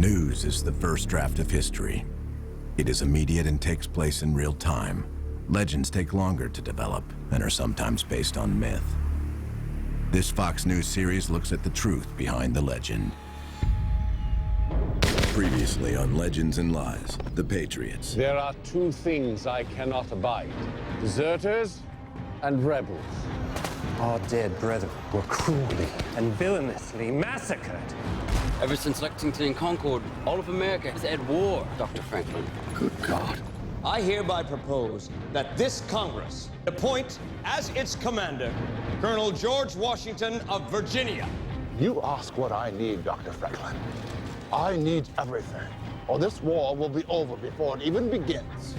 News is the first draft of history. It is immediate and takes place in real time. Legends take longer to develop and are sometimes based on myth. This Fox News series looks at the truth behind the legend. Previously on Legends and Lies, the Patriots. There are two things I cannot abide: deserters and rebels. Our dead brethren were cruelly and villainously massacred. Ever since Lexington and Concord, all of America is at war, Dr. Franklin. Good God. I hereby propose that this Congress appoint as its commander Colonel George Washington of Virginia. You ask what I need, Dr. Franklin. I need everything, or this war will be over before it even begins.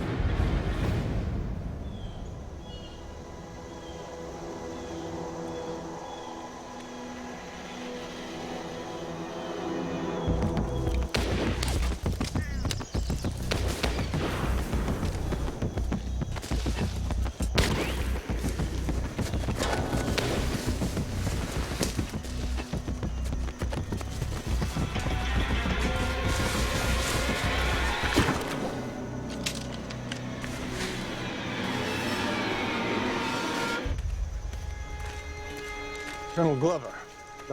Colonel Glover,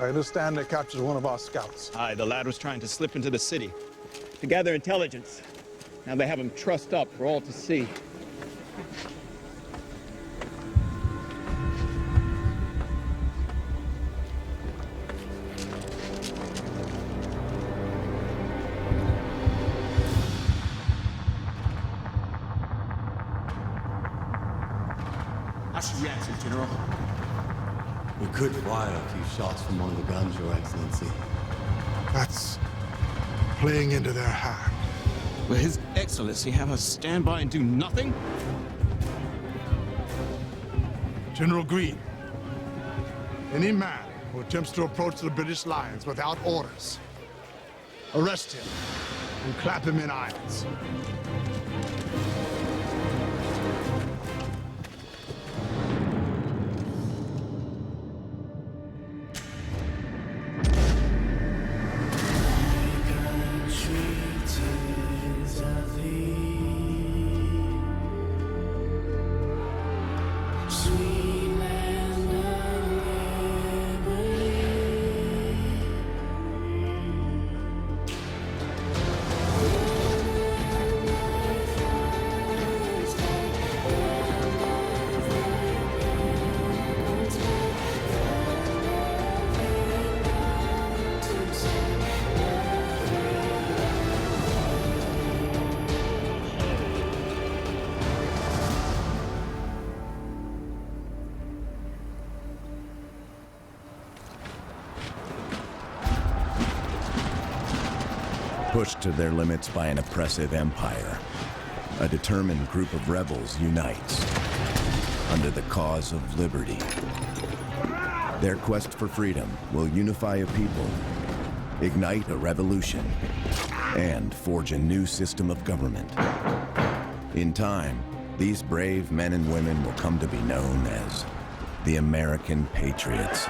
I understand they captured one of our scouts. Aye, the lad was trying to slip into the city to gather intelligence. Now they have him trussed up for all to see. How's your reaction, General? We could fire a few shots from one of the guns, Your Excellency. That's playing into their hand. Will His Excellency have us stand by and do nothing? General Greene, any man who attempts to approach the British lines without orders, arrest him and clap him in irons. Pushed to their limits by an oppressive empire, a determined group of rebels unites under the cause of liberty. Their quest for freedom will unify a people, ignite a revolution, and forge a new system of government. In time, these brave men and women will come to be known as the American Patriots.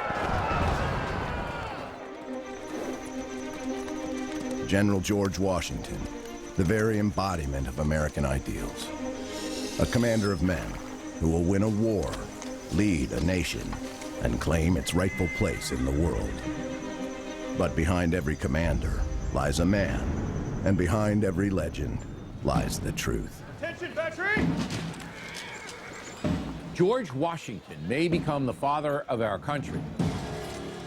General George Washington, the very embodiment of American ideals. A commander of men who will win a war, lead a nation, and claim its rightful place in the world. But behind every commander lies a man, and behind every legend lies the truth. Attention, veteran! George Washington may become the father of our country,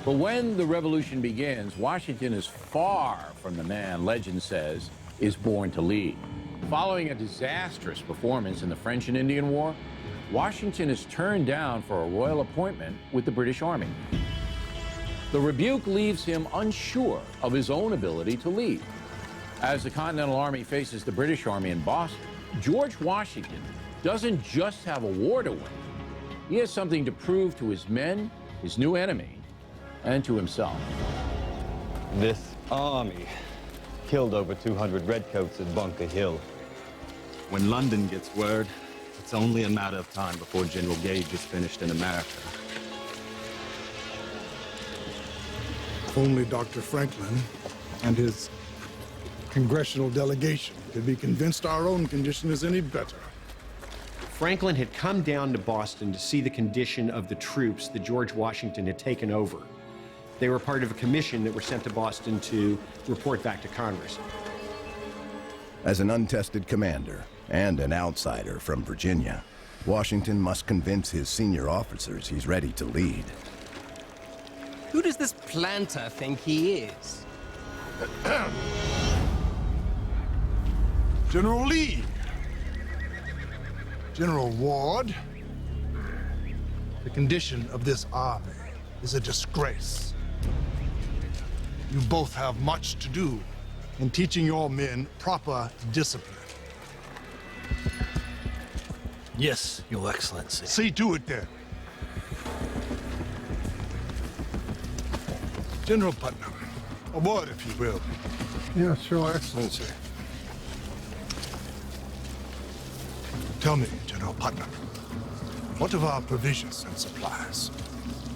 but when the revolution begins, Washington is far from the man legend says is born to lead. Following a disastrous performance in the French and Indian War, Washington is turned down for a royal appointment with the British Army. The rebuke leaves him unsure of his own ability to lead. As the Continental Army faces the British Army in Boston, George Washington doesn't just have a war to win. He has something to prove to his men, his new enemy, and to himself. This army killed over 200 redcoats at Bunker Hill. When London gets word, it's only a matter of time before General Gage is finished in America. Only Dr. Franklin and his congressional delegation could be convinced our own condition is any better. Franklin had come down to Boston to see the condition of the troops that George Washington had taken over. They were part of a commission that were sent to Boston to report back to Congress. As an untested commander and an outsider from Virginia, Washington must convince his senior officers he's ready to lead. Who does this planter think he is? General Lee. General Ward. The condition of this army is a disgrace. You both have much to do in teaching your men proper discipline. Yes, Your Excellency. See to it then. General Putnam, a word if you will. Yes, Your Excellency. Tell me, General Putnam, what of our provisions and supplies?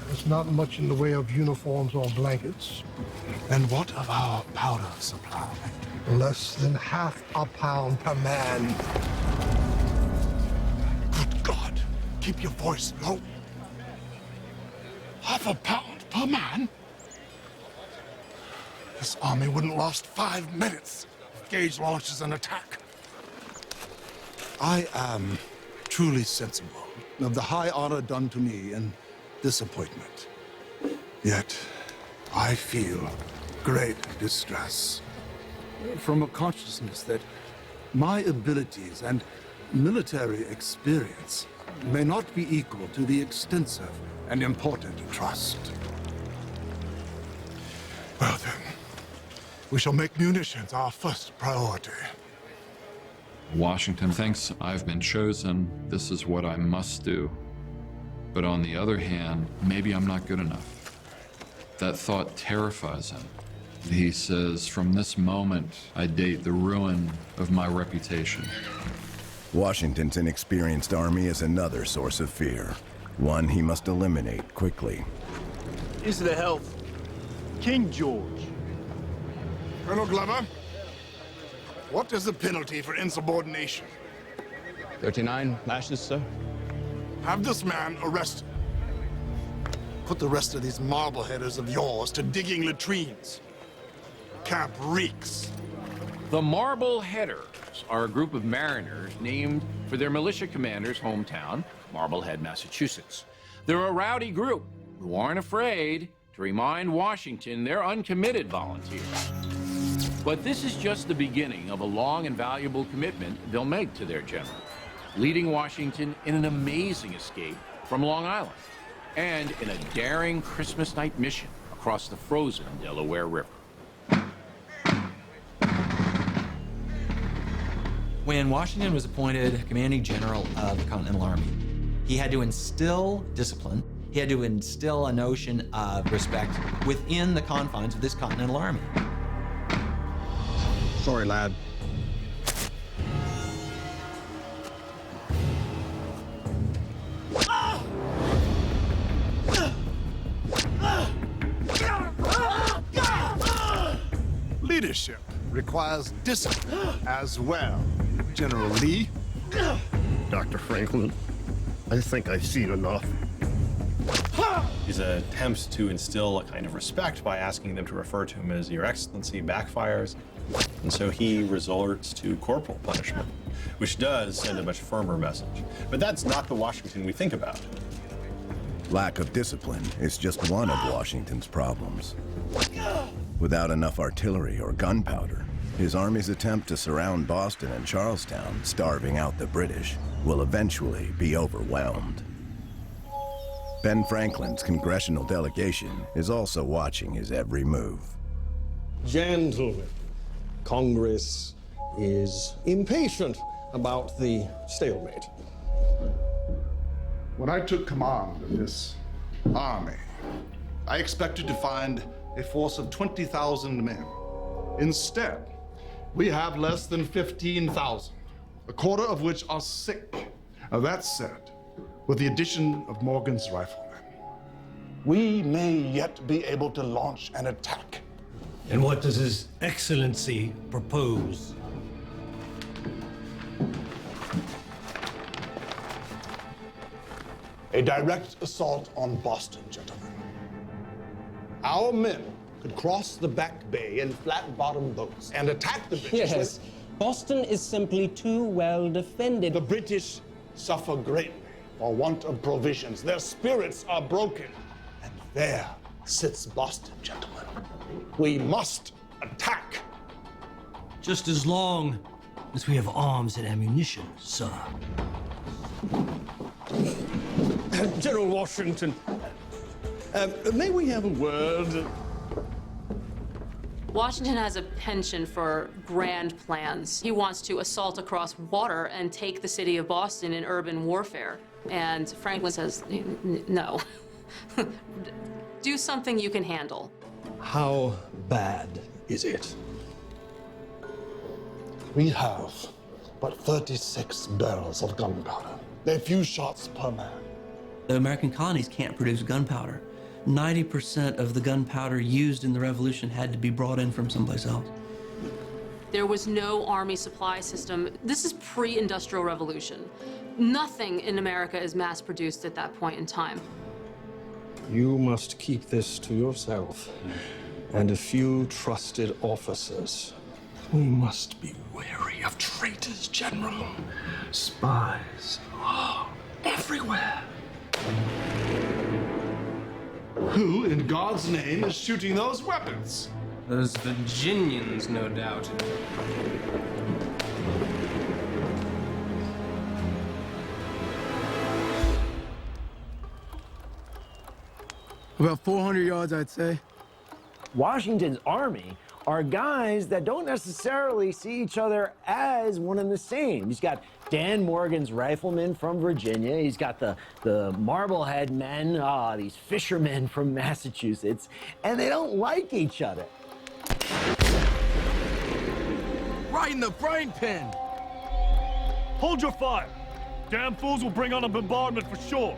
There's not much in the way of uniforms or blankets. And what of our powder supply? Less than half a pound per man. Good God, keep your voice low. Half a pound per man? This army wouldn't last 5 minutes if Gage launches an attack. I am truly sensible of the high honor done to me in this appointment. Yet, I feel great distress from a consciousness that my abilities and military experience may not be equal to the extensive and important trust. Well then, we shall make munitions our first priority. Washington thinks I've been chosen. This is what I must do. But on the other hand, maybe I'm not good enough. That thought terrifies him. He says, from this moment, I date the ruin of my reputation. Washington's inexperienced army is another source of fear, one he must eliminate quickly. Is the health King George? Colonel Glover, what is the penalty for insubordination? 39 lashes, sir. Have this man arrested. Put the rest of these marbleheaders of yours to digging latrines. Camp reeks. The Marbleheaders are a group of mariners named for their militia commander's hometown, Marblehead, Massachusetts. They're a rowdy group who aren't afraid to remind Washington they're uncommitted volunteers. But this is just the beginning of a long and valuable commitment they'll make to their general, leading Washington in an amazing escape from Long Island and in a daring Christmas night mission across the frozen Delaware River. When Washington was appointed commanding general of the Continental Army, he had to instill discipline. He had to instill a notion of respect within the confines of this Continental Army. Sorry, lad. Leadership requires discipline as well. General Lee? Dr. Franklin, I think I've seen enough. His attempts to instill a kind of respect by asking them to refer to him as Your Excellency backfires, and so he resorts to corporal punishment, which does send a much firmer message. But that's not the Washington we think about. Lack of discipline is just one of Washington's problems. Without enough artillery or gunpowder, his army's attempt to surround Boston and Charlestown, starving out the British, will eventually be overwhelmed. Ben Franklin's congressional delegation is also watching his every move. Gentlemen, Congress is impatient about the stalemate. When I took command of this army, I expected to find a force of 20,000 men. Instead, we have less than 15,000, a quarter of which are sick. Now, that said, with the addition of Morgan's riflemen, we may yet be able to launch an attack. And what does His Excellency propose? A direct assault on Boston, gentlemen. Our men could cross the Back Bay in flat-bottom boats and attack the British. Yes, Boston is simply too well defended. The British suffer greatly for want of provisions. Their spirits are broken. And there sits Boston, gentlemen. We must attack. Just as long as we have arms and ammunition, sir. General Washington, may we have a word? Washington has a penchant for grand plans. He wants to assault across water and take the city of Boston in urban warfare. And Franklin says, no. Do something you can handle. How bad is it? We have but 36 barrels of gunpowder. They're few shots per man. The American colonies can't produce gunpowder. 90% of the gunpowder used in the Revolution had to be brought in from someplace else. There was no army supply system. This is pre-industrial revolution. Nothing in America is mass-produced at that point in time. You must keep this to yourself and a few trusted officers. We must be wary of traitors, General. Spies are everywhere. Who, in God's name, is shooting those weapons? Those Virginians, no doubt. About 400 yards, I'd say. Washington's army are guys that don't necessarily see each other as one and the same. He's got Dan Morgan's riflemen from Virginia. He's got the Marblehead men, these fishermen from Massachusetts, and they don't like each other. Right in the brain pin! Hold your fire. Damn fools will bring on a bombardment for sure.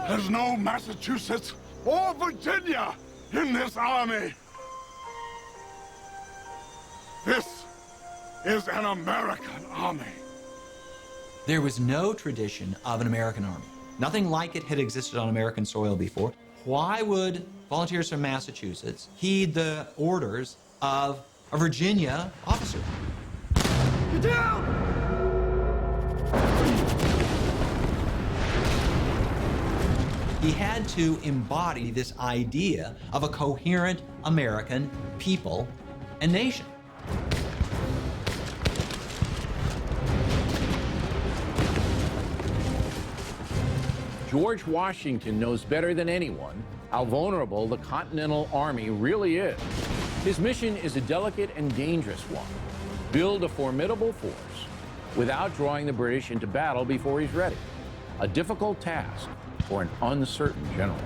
There's no Massachusetts or Virginia in this army. This is an American army. There was no tradition of an American army. Nothing like it had existed on American soil before. Why would volunteers from Massachusetts heed the orders of a Virginia officer? Get down! He had to embody this idea of a coherent American people and nation. George Washington knows better than anyone how vulnerable the Continental Army really is. His mission is a delicate and dangerous one. Build a formidable force without drawing the British into battle before he's ready. A difficult task for an uncertain general.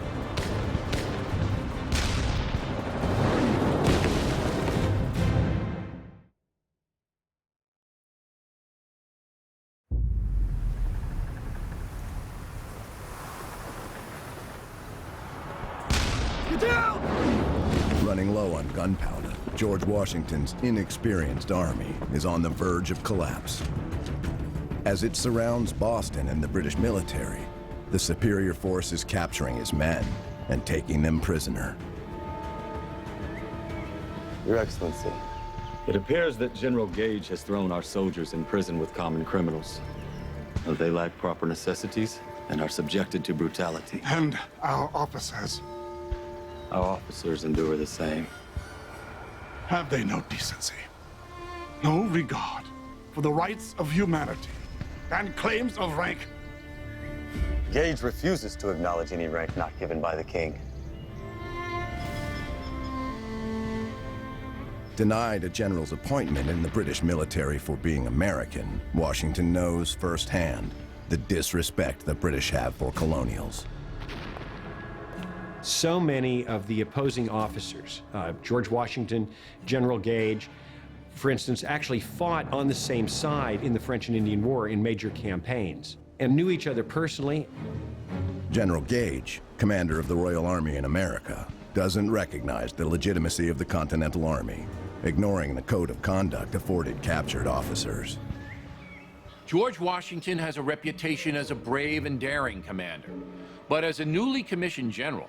Get down! Running low on gunpowder, George Washington's inexperienced army is on the verge of collapse. As it surrounds Boston and the British military, the superior force is capturing his men and taking them prisoner. Your Excellency, it appears that General Gage has thrown our soldiers in prison with common criminals. They lack proper necessities and are subjected to brutality. And our officers? Our officers endure the same. Have they no decency? No regard for the rights of humanity and claims of rank? Gage refuses to acknowledge any rank not given by the king. Denied a general's appointment in the British military for being American, Washington knows firsthand the disrespect the British have for colonials. So many of the opposing officers, George Washington, General Gage, for instance, actually fought on the same side in the French and Indian War in major campaigns and knew each other personally. General Gage, commander of the Royal Army in America, doesn't recognize the legitimacy of the Continental Army, ignoring the code of conduct afforded captured officers. George Washington has a reputation as a brave and daring commander, but as a newly commissioned general,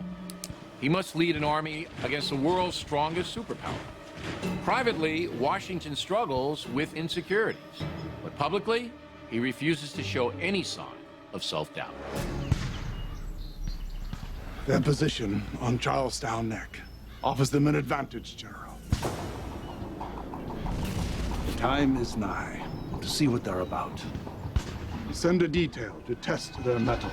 he must lead an army against the world's strongest superpower. Privately, Washington struggles with insecurities, but publicly, he refuses to show any sign of self-doubt. Their position on Charlestown Neck offers them an advantage, General. Time is nigh to see what they're about. Send a detail to test their mettle.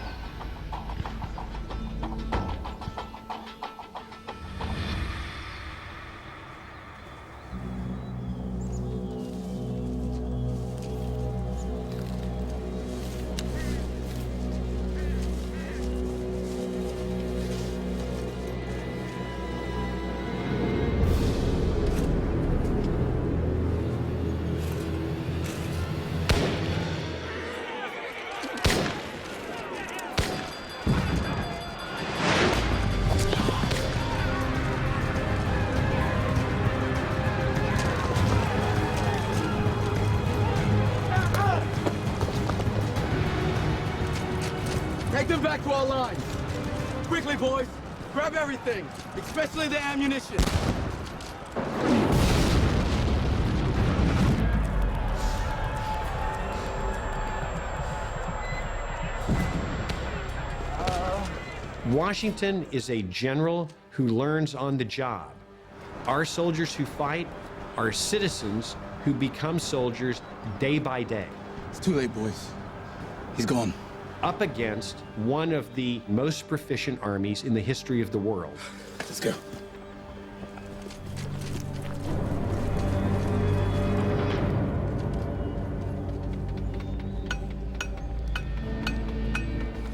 Take them back to our lines. Quickly, boys. Grab everything, especially the ammunition. Washington is a general who learns on the job. Our soldiers who fight are citizens who become soldiers day by day. It's too late, boys. He's gone. Up against one of the most proficient armies in the history of the world. Let's go.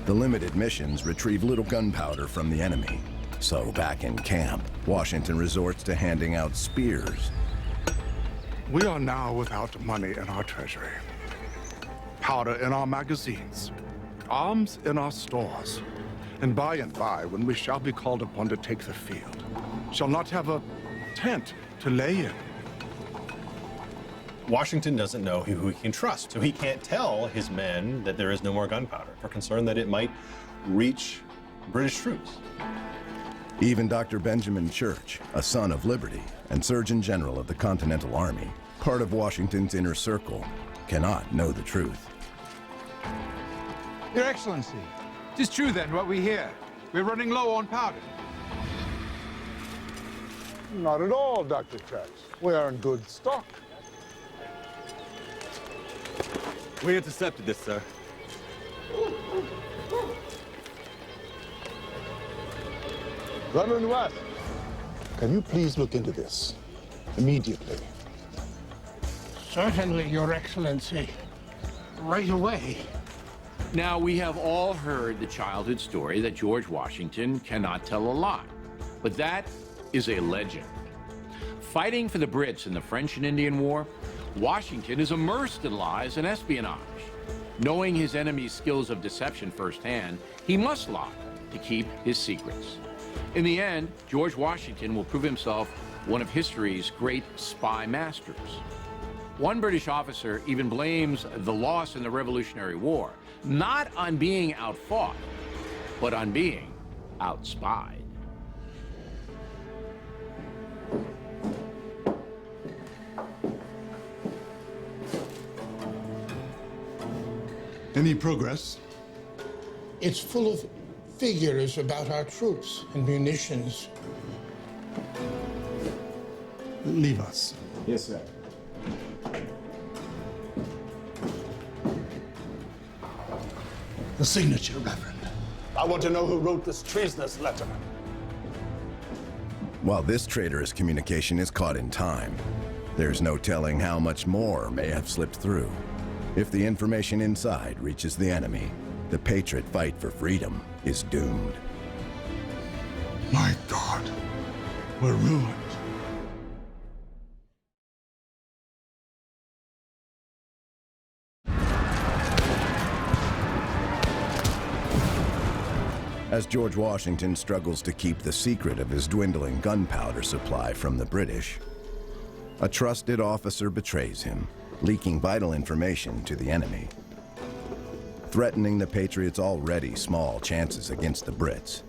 The limited missions retrieve little gunpowder from the enemy. So back in camp, Washington resorts to handing out spears. We are now without money in our treasury, powder in our magazines, arms in our stores, and by, when we shall be called upon to take the field, shall not have a tent to lay in. Washington doesn't know who he can trust, so he can't tell his men that there is no more gunpowder for concern that it might reach British troops. Even Dr. Benjamin Church, a son of liberty and Surgeon General of the Continental Army, part of Washington's inner circle, cannot know the truth. Your Excellency, it is true then what we hear. We're running low on powder. Not at all, Dr. Church. We are in good stock. We intercepted this, sir. Reverend West, can you please look into this immediately? Certainly, Your Excellency. Right away. Now, we have all heard the childhood story that George Washington cannot tell a lie, but that is a legend. Fighting for the Brits in the French and Indian War, Washington is immersed in lies and espionage. Knowing his enemy's skills of deception firsthand, he must lie to keep his secrets. In the end, George Washington will prove himself one of history's great spy masters. One British officer even blames the loss in the Revolutionary War, not on being outfought, but on being outspied. Any progress? It's full of figures about our troops and munitions. Leave us. Yes, sir. The signature, Reverend. I want to know who wrote this treasonous letter. While this traitorous communication is caught in time, there's no telling how much more may have slipped through. If the information inside reaches the enemy, the Patriot fight for freedom is doomed. My God, we're ruined. As George Washington struggles to keep the secret of his dwindling gunpowder supply from the British, a trusted officer betrays him, leaking vital information to the enemy, threatening the Patriots' already small chances against the Brits.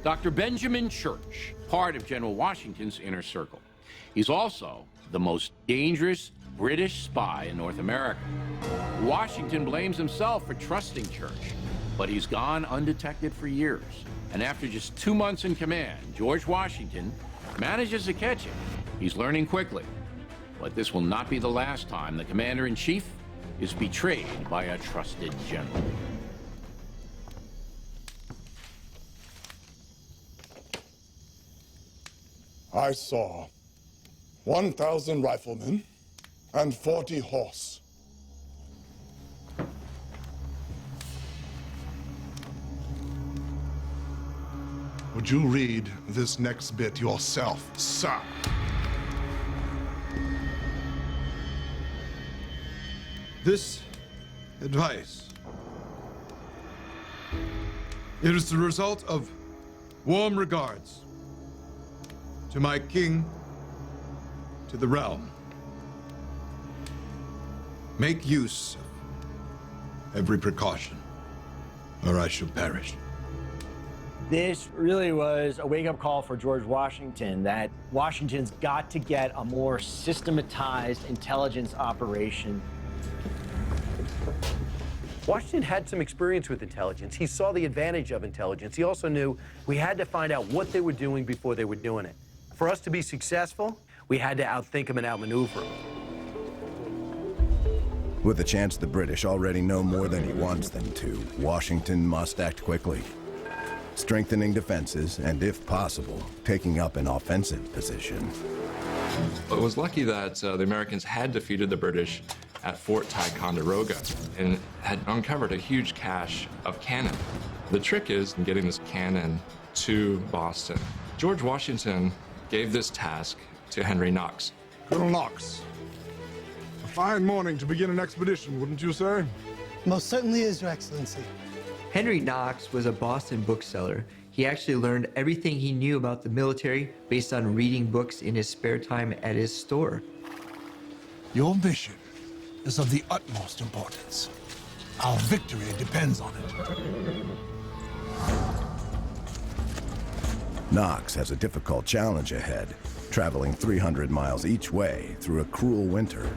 Dr. Benjamin Church, part of General Washington's inner circle. He's also the most dangerous British spy in North America. Washington blames himself for trusting Church, but he's gone undetected for years. And after just 2 months in command, George Washington manages to catch him. He's learning quickly. But this will not be the last time the commander-in-chief is betrayed by a trusted general. I saw 1,000 riflemen and 40 horse. Would you read this next bit yourself, sir? This advice, it is the result of warm regards to my king, to the realm. Make use of every precaution, or I shall perish. This really was a wake-up call for George Washington, that Washington's got to get a more systematized intelligence operation. Washington had some experience with intelligence. He saw the advantage of intelligence. He also knew we had to find out what they were doing before they were doing it. For us to be successful, we had to outthink them and outmaneuver them. With the chance the British already know more than he wants them to, Washington must act quickly, strengthening defenses and, if possible, taking up an offensive position. It was lucky that the Americans had defeated the British at Fort Ticonderoga and had uncovered a huge cache of cannon. The trick is in getting this cannon to Boston. George Washington gave this task to Henry Knox. Colonel Knox, a fine morning to begin an expedition, wouldn't you say? Most certainly is, Your Excellency. Henry Knox was a Boston bookseller. He actually learned everything he knew about the military based on reading books in his spare time at his store. Your mission is of the utmost importance. Our victory depends on it. Knox has a difficult challenge ahead, traveling 300 miles each way through a cruel winter,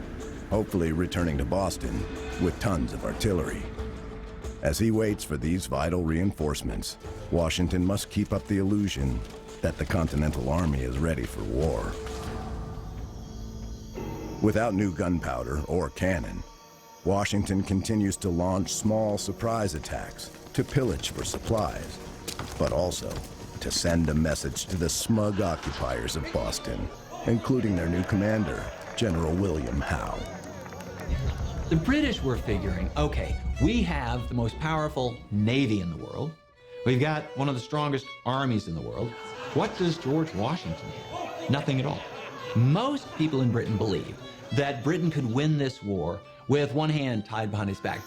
hopefully returning to Boston with tons of artillery. As he waits for these vital reinforcements, Washington must keep up the illusion that the Continental Army is ready for war. Without new gunpowder or cannon, Washington continues to launch small surprise attacks to pillage for supplies, but also to send a message to the smug occupiers of Boston, including their new commander, General William Howe. The British were figuring, okay, we have the most powerful navy in the world. We've got one of the strongest armies in the world. What does George Washington have? Nothing at all. Most people in Britain believe that Britain could win this war with one hand tied behind his back.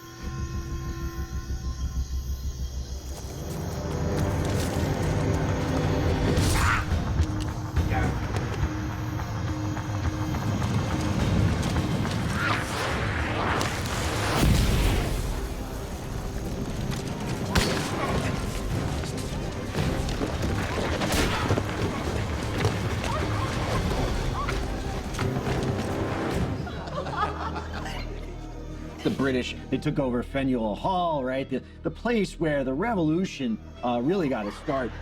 The British, they took over Faneuil Hall, right? The place where the revolution really got to start.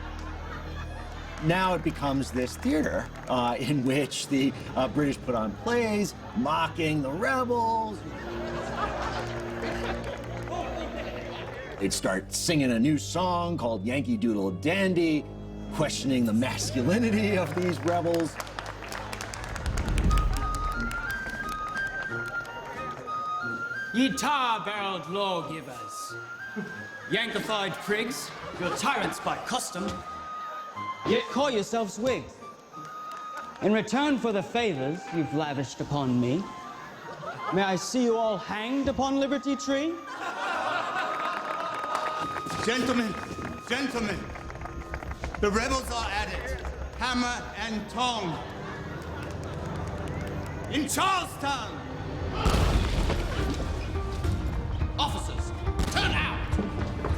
Now it becomes this theater in which the British put on plays, mocking the rebels. They'd start singing a new song called Yankee Doodle Dandy, questioning the masculinity of these rebels. Ye tar-barreled lawgivers, Yankified prigs, you're tyrants by custom, yet call yourselves Whigs. In return for the favors you've lavished upon me, may I see you all hanged upon Liberty Tree? Gentlemen, gentlemen, the rebels are at it, hammer and tong. In Charlestown! Officers, turn out!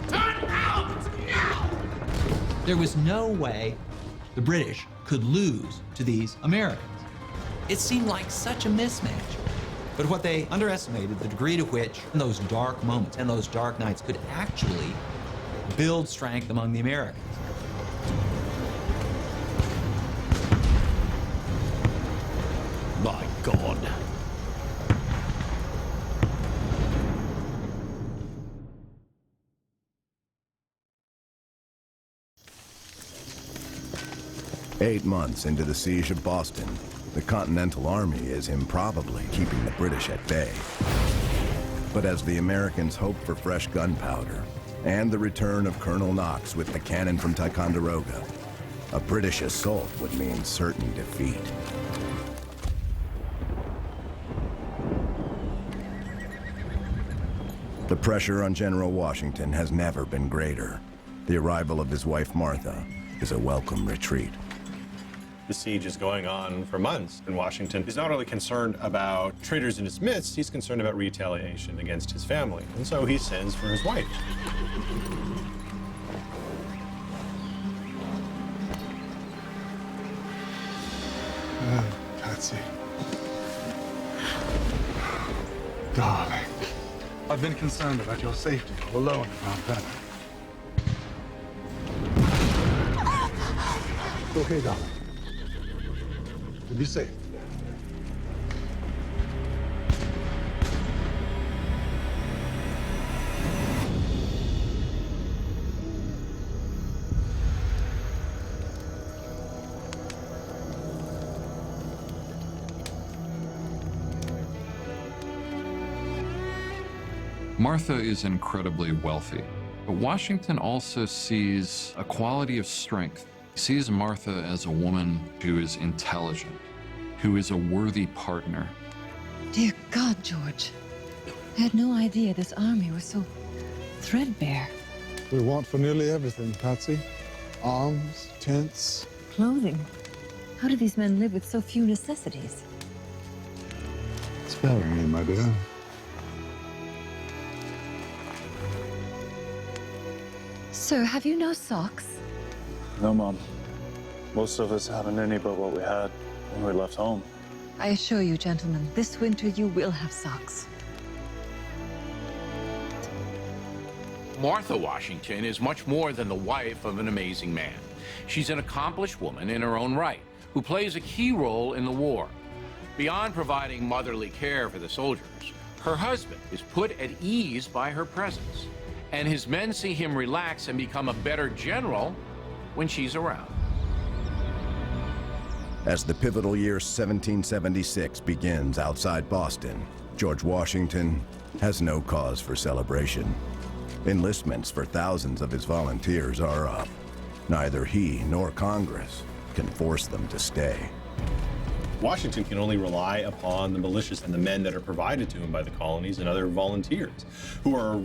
Turn out now! There was no way the British could lose to these Americans. It seemed like such a mismatch. But what they underestimated, the degree to which in those dark moments and those dark nights could actually build strength among the Americans. My God. Eight months into the siege of Boston, the Continental Army is improbably keeping the British at bay. But as the Americans hope for fresh gunpowder and the return of Colonel Knox with the cannon from Ticonderoga, a British assault would mean certain defeat. The pressure on General Washington has never been greater. The arrival of his wife Martha is a welcome retreat. The siege is going on for months, and Washington is not only concerned about traitors in his midst, he's concerned about retaliation against his family, and so he sends for his wife. Patsy. Darling, I've been concerned about your safety all alone in Mount Vernon. It's okay, darling. You'll be safe. Martha is incredibly wealthy, but Washington also sees a quality of strength. He sees Martha as a woman who is intelligent, who is a worthy partner. Dear God, George. I had no idea this army was so threadbare. We want for nearly everything, Patsy. Arms, tents. Clothing. How do these men live with so few necessities? Sparingly, my dear. Sir, have you no socks? No, Mom. Most of us haven't any but what we had when we left home. I assure you, gentlemen, this winter you will have socks. Martha Washington is much more than the wife of an amazing man. She's an accomplished woman in her own right, who plays a key role in the war. Beyond providing motherly care for the soldiers, her husband is put at ease by her presence, and his men see him relax and become a better general when she's around. As the pivotal year 1776 begins outside Boston, George Washington has no cause for celebration. Enlistments for thousands of his volunteers are up. Neither he nor Congress can force them to stay. Washington can only rely upon the militias and the men that are provided to him by the colonies and other volunteers, who are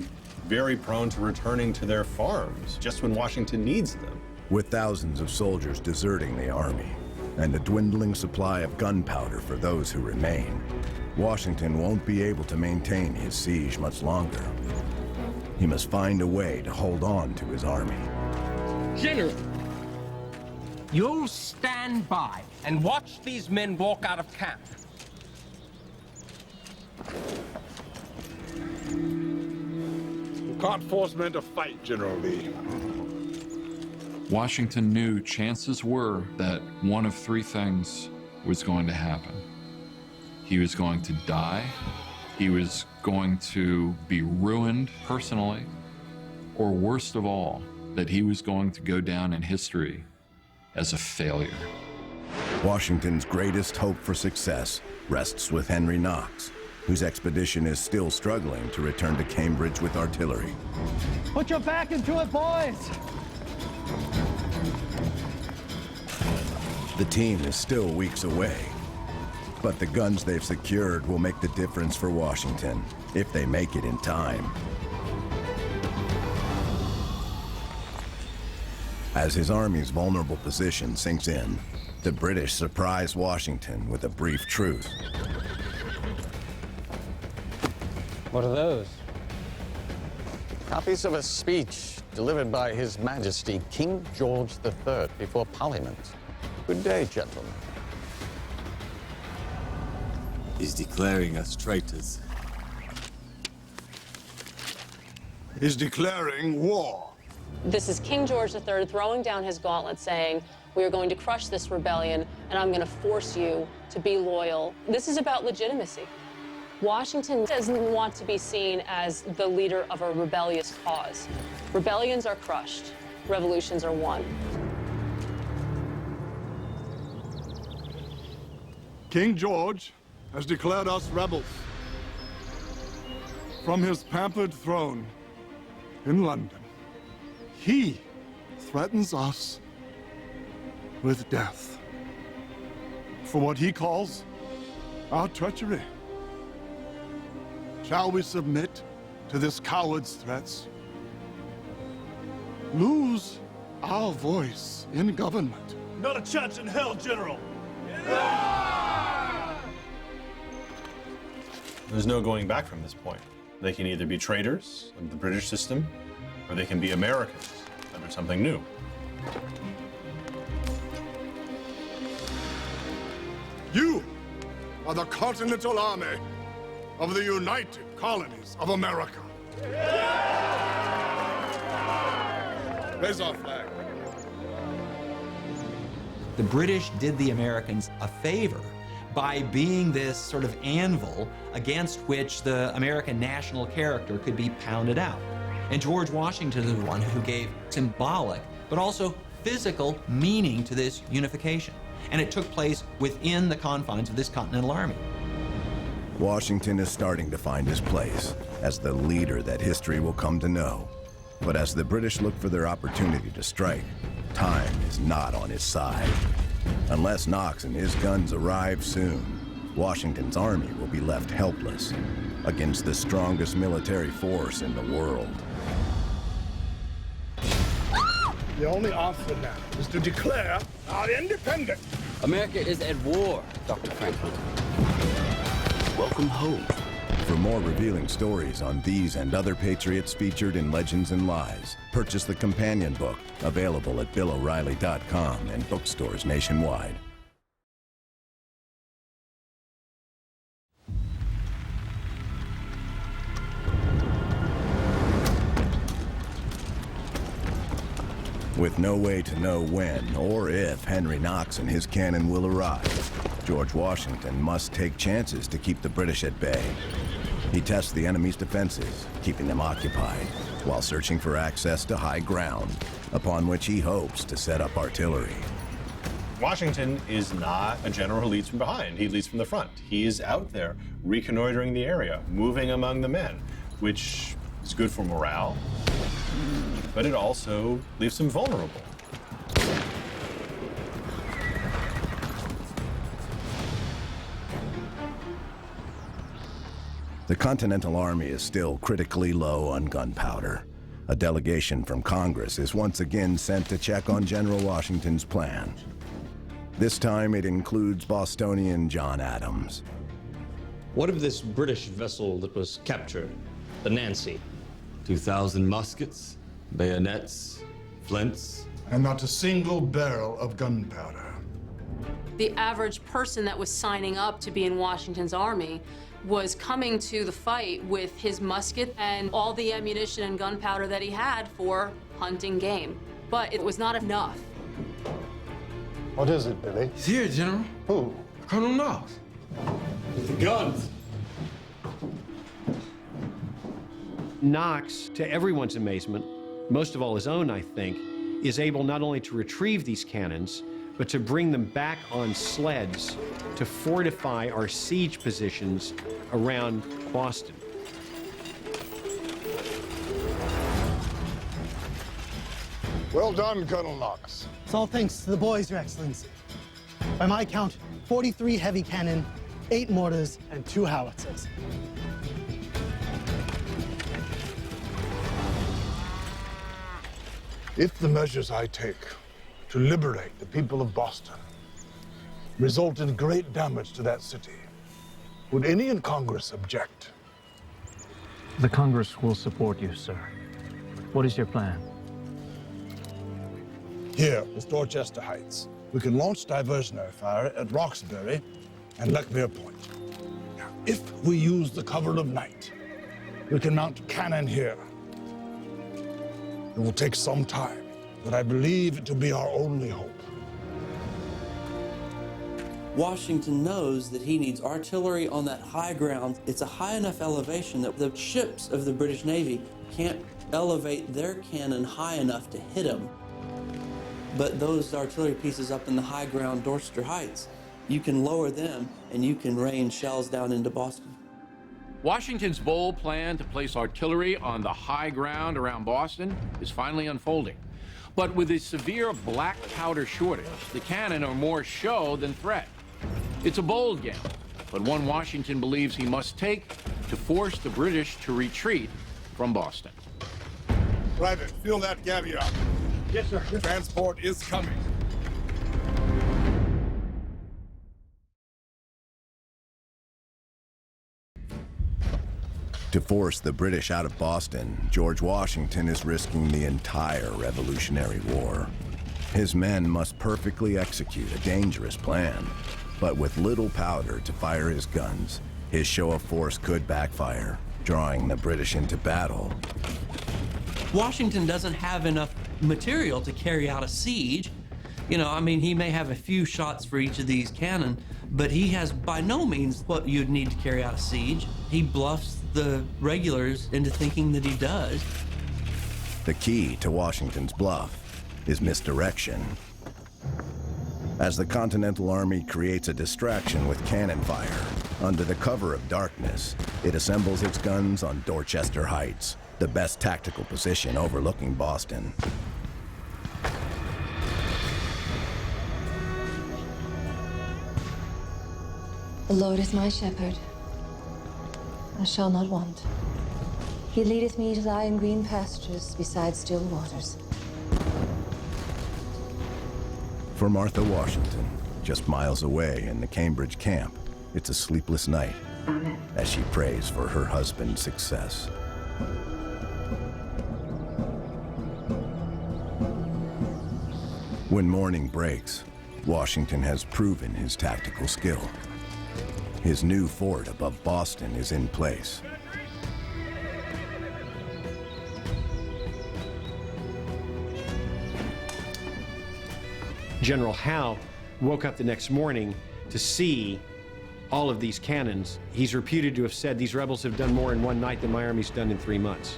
very prone to returning to their farms just when Washington needs them. With thousands of soldiers deserting the army and a dwindling supply of gunpowder for those who remain, Washington won't be able to maintain his siege much longer. He must find a way to hold on to his army. General, you'll stand by and watch these men walk out of camp. You can't force men to fight, General Lee. Washington knew chances were that one of three things was going to happen. He was going to die, he was going to be ruined personally, or worst of all, that he was going to go down in history as a failure. Washington's greatest hope for success rests with Henry Knox, whose expedition is still struggling to return to Cambridge with artillery. Put your back into it, boys! The team is still weeks away, but the guns they've secured will make the difference for Washington, if they make it in time. As his army's vulnerable position sinks in, the British surprise Washington with a brief truce. What are those? Copies of a speech delivered by His Majesty King George III before Parliament. Good day, gentlemen. He's declaring us traitors. He's declaring war. This is King George III throwing down his gauntlet saying, we are going to crush this rebellion, and I'm going to force you to be loyal. This is about legitimacy. Washington doesn't want to be seen as the leader of a rebellious cause. Rebellions are crushed. Revolutions are won. King George has declared us rebels. From his pampered throne in London, he threatens us with death for what he calls our treachery. Shall we submit to this coward's threats? Lose our voice in government? Not a chance in hell, General! There's no going back from this point. They can either be traitors of the British system, or they can be Americans under something new. You are the Continental Army of the United Colonies of America. Raise our flag. The British did the Americans a favor by being this sort of anvil against which the American national character could be pounded out. And George Washington is the one who gave symbolic, but also physical meaning to this unification. And it took place within the confines of this Continental Army. Washington is starting to find his place as the leader that history will come to know. But as the British look for their opportunity to strike, time is not on his side. Unless Knox and his guns arrive soon, Washington's army will be left helpless against the strongest military force in the world. The only answer now is to declare our independence. America is at war, Dr. Franklin. Welcome home. For more revealing stories on these and other Patriots featured in Legends and Lies, purchase the companion book, available at BillO'Reilly.com and bookstores nationwide. With no way to know when or if Henry Knox and his cannon will arrive, George Washington must take chances to keep the British at bay. He tests the enemy's defenses, keeping them occupied, while searching for access to high ground, upon which he hopes to set up artillery. Washington is not a general who leads from behind. He leads from the front. He is out there reconnoitering the area, moving among the men, which is good for morale, but it also leaves them vulnerable. The Continental Army is still critically low on gunpowder. A delegation from Congress is once again sent to check on General Washington's plan. This time it includes Bostonian John Adams. What of this British vessel that was captured, the Nancy? 2,000 muskets, bayonets, flints. And not a single barrel of gunpowder. The average person that was signing up to be in Washington's army was coming to the fight with his musket and all the ammunition and gunpowder that he had for hunting game. But it was not enough. What is it, Billy? He's here, General. Who? Colonel Knox. The guns! Knox, to everyone's amazement, most of all his own, I think, is able not only to retrieve these cannons, but to bring them back on sleds to fortify our siege positions around Boston. Well done, Colonel Knox. It's all thanks to the boys, Your Excellency. By my count, 43 heavy cannon, 8 mortars, and 2 howitzers. If the measures I take to liberate the people of Boston result in great damage to that city, would any in Congress object? The Congress will support you, sir. What is your plan? Here is Dorchester Heights. We can launch diversionary fire at Roxbury and Leckmere Point. Now, if we use the cover of night, we can mount cannon here. It will take some time, but I believe it to be our only hope. Washington knows that he needs artillery on that high ground. It's a high enough elevation that the ships of the British Navy can't elevate their cannon high enough to hit him. But those artillery pieces up in the high ground, Dorchester Heights, you can lower them and you can rain shells down into Boston. Washington's bold plan to place artillery on the high ground around Boston is finally unfolding. But with a severe black powder shortage, the cannon are more show than threat. It's a bold gamble, but one Washington believes he must take to force the British to retreat from Boston. Private, fill that gabbie up. Yes, sir. Transport is coming. To force the British out of Boston, George Washington is risking the entire Revolutionary War. His men must perfectly execute a dangerous plan, but with little powder to fire his guns, his show of force could backfire, drawing the British into battle. Washington doesn't have enough material to carry out a siege. You know, I mean, he may have a few shots for each of these cannon, but he has by no means what you'd need to carry out a siege. He bluffs the regulars into thinking that he does. The key to Washington's bluff is misdirection. As the Continental Army creates a distraction with cannon fire, under the cover of darkness, it assembles its guns on Dorchester Heights, the best tactical position overlooking Boston. The Lord is my shepherd. I shall not want. He leadeth me to lie in green pastures beside still waters. For Martha Washington, just miles away in the Cambridge camp, it's a sleepless night as she prays for her husband's success. When morning breaks, Washington has proven his tactical skill. His new fort above Boston is in place. General Howe woke up the next morning to see all of these cannons. He's reputed to have said, "These rebels have done more in one night than my army's done in 3 months."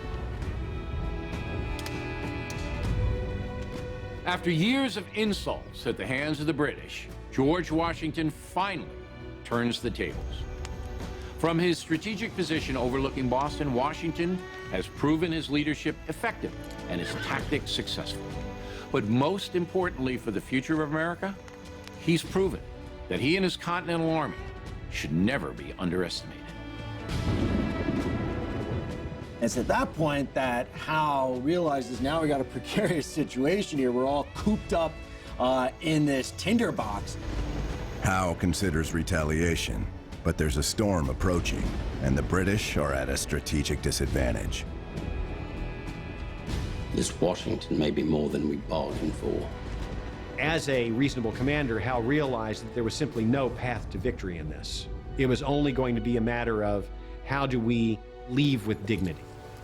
After years of insults at the hands of the British, George Washington finally turns the tables. From his strategic position overlooking Boston, Washington has proven his leadership effective and his tactics successful. But most importantly for the future of America, he's proven that he and his Continental Army should never be underestimated. It's at that point that Howe realizes now we got a precarious situation here. We're all cooped up in this tinderbox. Howe considers retaliation, but there's a storm approaching, and the British are at a strategic disadvantage. This Washington may be more than we bargained for. As a reasonable commander, Howe realized that there was simply no path to victory in this. It was only going to be a matter of how do we leave with dignity.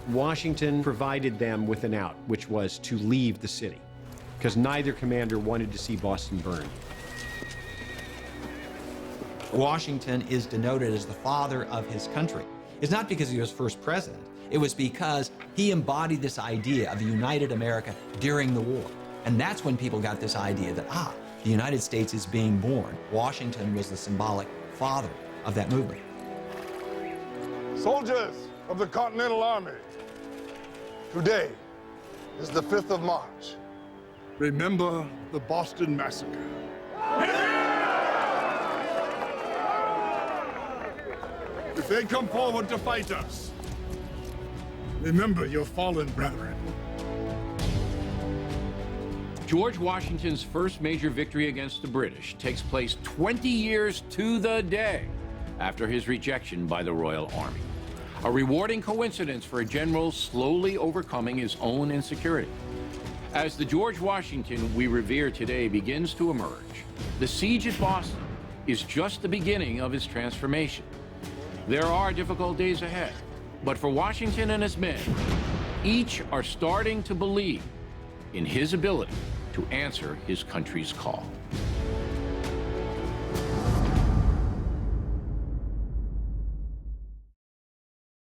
Washington provided them with an out, which was to leave the city, because neither commander wanted to see Boston burned. Washington is denoted as the father of his country. It's not because he was first president. It was because he embodied this idea of a united America during the war. And that's when people got this idea that, the United States is being born. Washington was the symbolic father of that movement. Soldiers of the Continental Army, today is the 5th of March. Remember the Boston Massacre. If they come forward to fight us, remember your fallen brethren. George Washington's first major victory against the British takes place 20 years to the day after his rejection by the Royal Army. A rewarding coincidence for a general slowly overcoming his own insecurity. As the George Washington we revere today begins to emerge, the siege at Boston is just the beginning of his transformation. There are difficult days ahead, but for Washington and his men, each are starting to believe in his ability to answer his country's call.